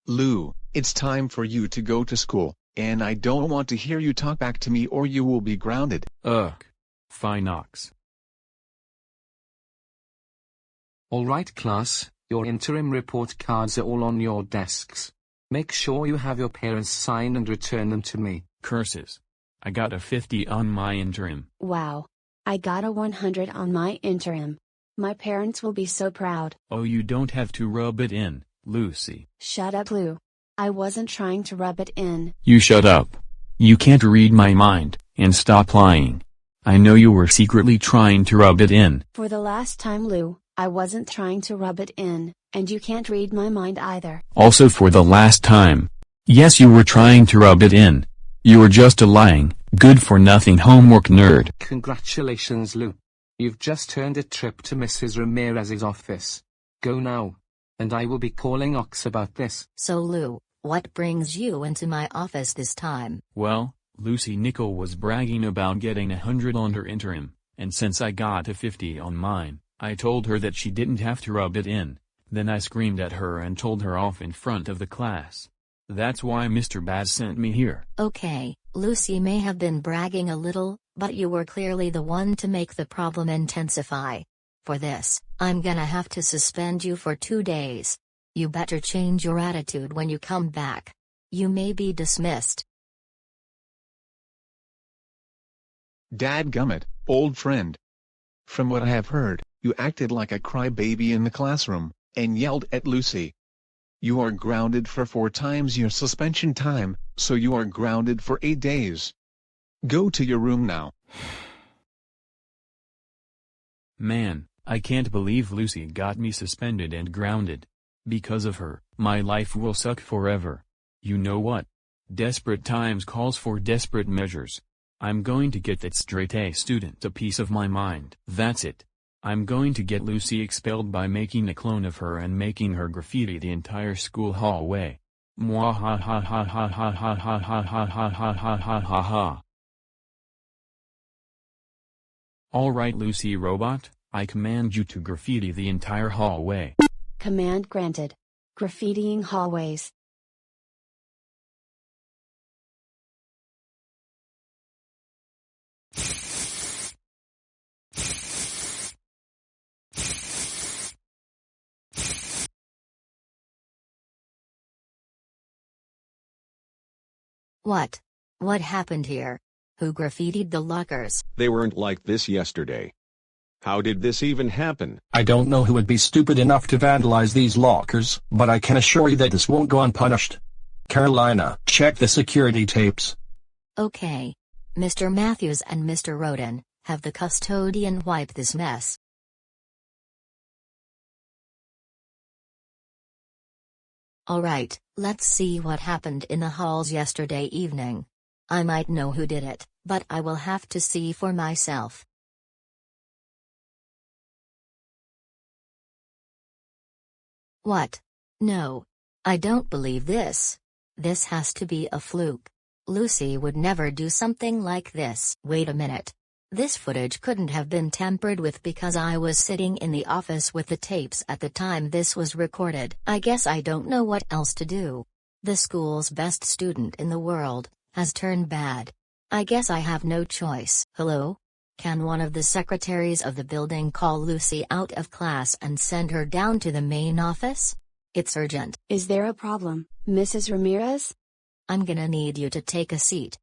Lou, it's time for you to go to school, and I don't want to hear you talk back to me or you will be grounded. Ugh. Fine ox. Alright class, your interim report cards are all on your desks. Make sure you have your parents sign and return them to me. Curses. I got a 50 on my interim. Wow. I got a 100 on my interim. My parents will be so proud. Oh, you don't have to rub it in, Lucy. Shut up, Lou. I wasn't trying to rub it in. You shut up. You can't read my mind, and stop lying. I know you were secretly trying to rub it in. For the last time, Lou, I wasn't trying to rub it in, and you can't read my mind either. Also for the last time. Yes, you were trying to rub it in. You were just a lying, good-for-nothing homework nerd. Congratulations, Lou. You've just earned a trip to Mrs. Ramirez's office. Go now. And I will be calling Ox about this. So Lou, what brings you into my office this time? Well, Lucy Nickell was bragging about getting 100 on her interim, and since I got a 50 on mine, I told her that she didn't have to rub it in. Then I screamed at her and told her off in front of the class. That's why Mr. Baz sent me here. Okay, Lucy may have been bragging a little, but you were clearly the one to make the problem intensify. For this, I'm gonna have to suspend you for 2 days. You better change your attitude when you come back. You may be dismissed. Dadgummit, old friend. From what I have heard, you acted like a crybaby in the classroom, and yelled at Lucy. You are grounded for 4 times your suspension time, so you are grounded for 8 days. Go to your room now. Man, I can't believe Lucy got me suspended and grounded. Because of her, my life will suck forever. You know what? Desperate times calls for desperate measures. I'm going to get that straight-A student a piece of my mind. That's it. I'm going to get Lucy expelled by making a clone of her and making her graffiti the entire school hallway. Mwahahahahahahahahahahaha. Alright Lucy Robot, I command you to graffiti the entire hallway. Command granted. Graffitiing hallways. What? What happened here? Who graffitied the lockers? They weren't like this yesterday. How did this even happen? I don't know who would be stupid enough to vandalize these lockers, but I can assure you that this won't go unpunished. Carolina, check the security tapes. Okay. Mr. Matthews and Mr. Roden, have the custodian wipe this mess. Alright, let's see what happened in the halls yesterday evening. I might know who did it, but I will have to see for myself. What? No. I don't believe this. This has to be a fluke. Lucy would never do something like this. Wait a minute. This footage couldn't have been tampered with because I was sitting in the office with the tapes at the time this was recorded. I guess I don't know what else to do. The school's best student in the world has turned bad. I guess I have no choice. Hello? Can one of the secretaries of the building call Lucy out of class and send her down to the main office? It's urgent. Is there a problem, Mrs. Ramirez? I'm gonna need you to take a seat.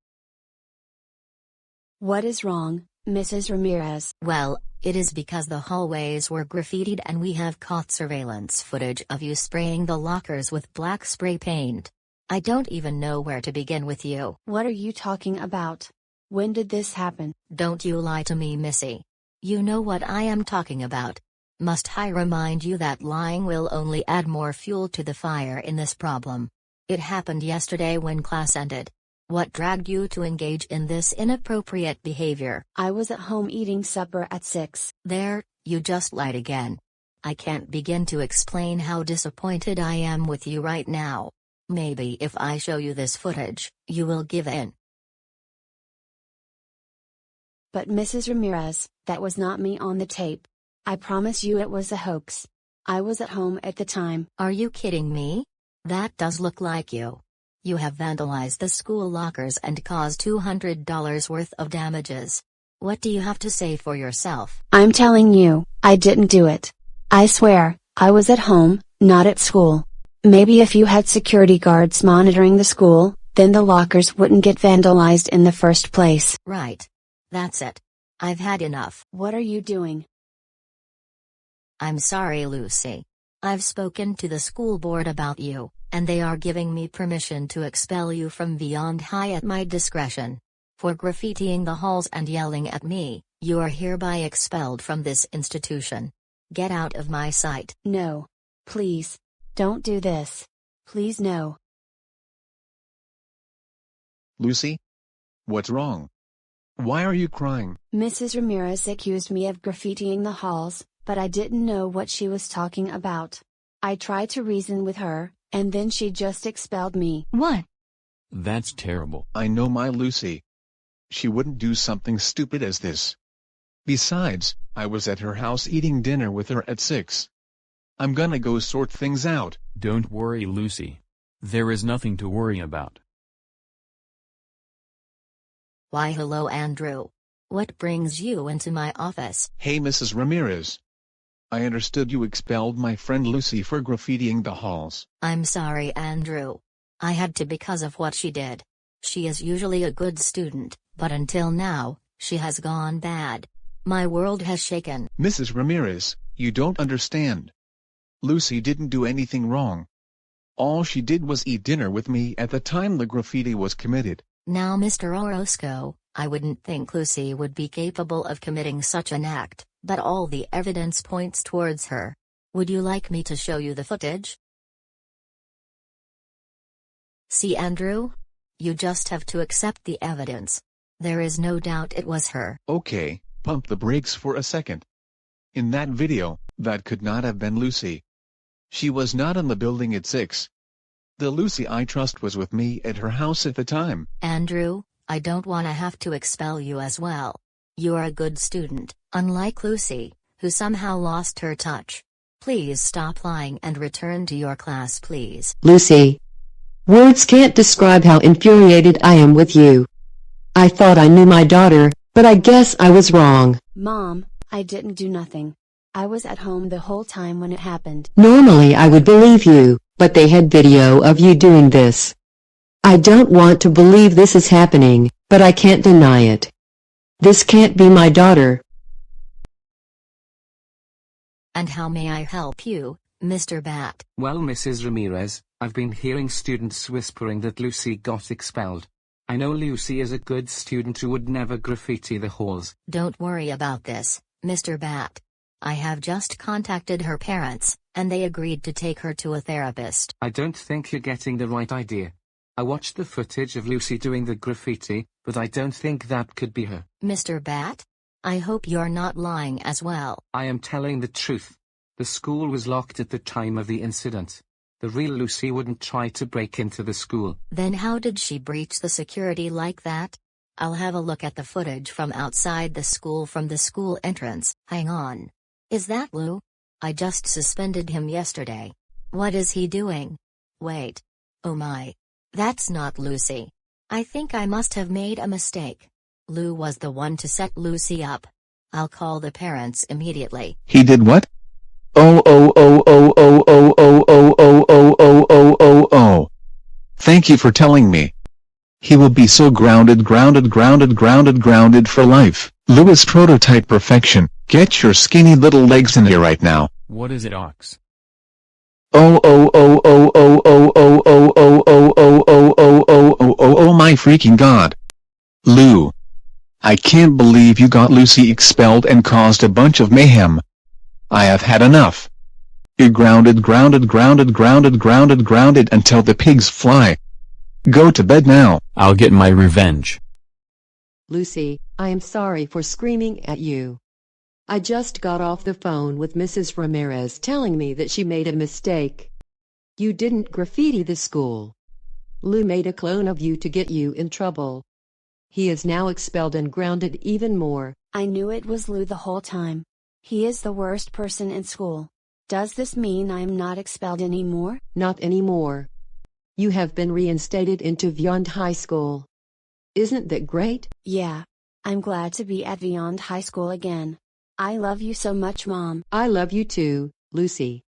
What is wrong, Mrs. Ramirez? Well, it is because the hallways were graffitied and we have caught surveillance footage of you spraying the lockers with black spray paint. I don't even know where to begin with you. What are you talking about? When did this happen? Don't you lie to me, Missy. You know what I am talking about. Must I remind you that lying will only add more fuel to the fire in this problem? It happened yesterday when class ended. What dragged you to engage in this inappropriate behavior? I was at home eating supper at 6. There, you just lied again. I can't begin to explain how disappointed I am with you right now. Maybe if I show you this footage, you will give in. But Mrs. Ramirez, that was not me on the tape. I promise you it was a hoax. I was at home at the time. Are you kidding me? That does look like you. You have vandalized the school lockers and caused $200 worth of damages. What do you have to say for yourself? I'm telling you, I didn't do it. I swear, I was at home, not at school. Maybe if you had security guards monitoring the school, then the lockers wouldn't get vandalized in the first place. Right. That's it. I've had enough. What are you doing? I'm sorry, Lucy. I've spoken to the school board about you, and they are giving me permission to expel you from Beyond High at my discretion. For graffitiing the halls and yelling at me, you are hereby expelled from this institution. Get out of my sight. No. Please. Don't do this. Please no. Lucy? What's wrong? Why are you crying? Mrs. Ramirez accused me of graffitiing the halls, but I didn't know what she was talking about. I tried to reason with her, and then she just expelled me. What? That's terrible. I know my Lucy. She wouldn't do something stupid as this. Besides, I was at her house eating dinner with her at 6. I'm gonna go sort things out. Don't worry, Lucy. There is nothing to worry about. Why hello, Andrew. What brings you into my office? Hey Mrs. Ramirez. I understood you expelled my friend Lucy for graffitiing the halls. I'm sorry, Andrew. I had to because of what she did. She is usually a good student, but until now, she has gone bad. My world has shaken. Mrs. Ramirez, you don't understand. Lucy didn't do anything wrong. All she did was eat dinner with me at the time the graffiti was committed. Now, Mr. Orozco, I wouldn't think Lucy would be capable of committing such an act, but all the evidence points towards her. Would you like me to show you the footage? See, Andrew? You just have to accept the evidence. There is no doubt it was her. Okay, pump the brakes for a second. In that video, that could not have been Lucy. She was not in the building at 6. The Lucy I trust was with me at her house at the time. Andrew, I don't want to have to expel you as well. You are a good student, unlike Lucy, who somehow lost her touch. Please stop lying and return to your class, please. Lucy. Words can't describe how infuriated I am with you. I thought I knew my daughter, but I guess I was wrong. Mom, I didn't do nothing. I was at home the whole time when it happened. Normally I would believe you, but they had video of you doing this. I don't want to believe this is happening, but I can't deny it. This can't be my daughter. And how may I help you, Mr. Bat? Well, Mrs. Ramirez, I've been hearing students whispering that Lucy got expelled. I know Lucy is a good student who would never graffiti the halls. Don't worry about this, Mr. Bat. I have just contacted her parents, and they agreed to take her to a therapist. I don't think you're getting the right idea. I watched the footage of Lucy doing the graffiti, but I don't think that could be her. Mr. Bat? I hope you're not lying as well. I am telling the truth. The school was locked at the time of the incident. The real Lucy wouldn't try to break into the school. Then how did she breach the security like that? I'll have a look at the footage from outside the school from the school entrance. Hang on. Is that Lou? I just suspended him yesterday. What is he doing? Wait. Oh my. That's not Lucy. I think I must have made a mistake. Lou was the one to set Lucy up. I'll call the parents immediately. He did what? Oh oh oh oh oh oh oh oh oh oh oh oh oh oh. Thank you for telling me. He will be so grounded for life. Lewis prototype perfection. Get your skinny little legs in here right now. What is it, Ox? Oh oh oh oh oh oh oh oh oh oh oh oh oh oh oh oh my freaking god. Lou. I can't believe you got Lucy expelled and caused a bunch of mayhem. I have had enough. You're grounded until the pigs fly. Go to bed now. I'll get my revenge. Lucy, I am sorry for screaming at you. I just got off the phone with Mrs. Ramirez telling me that she made a mistake. You didn't graffiti the school. Lou made a clone of you to get you in trouble. He is now expelled and grounded even more. I knew it was Lou the whole time. He is the worst person in school. Does this mean I'm not expelled anymore? Not anymore. You have been reinstated into Vyond High School. Isn't that great? Yeah. I'm glad to be at Vyond High School again. I love you so much, Mom. I love you too, Lucy.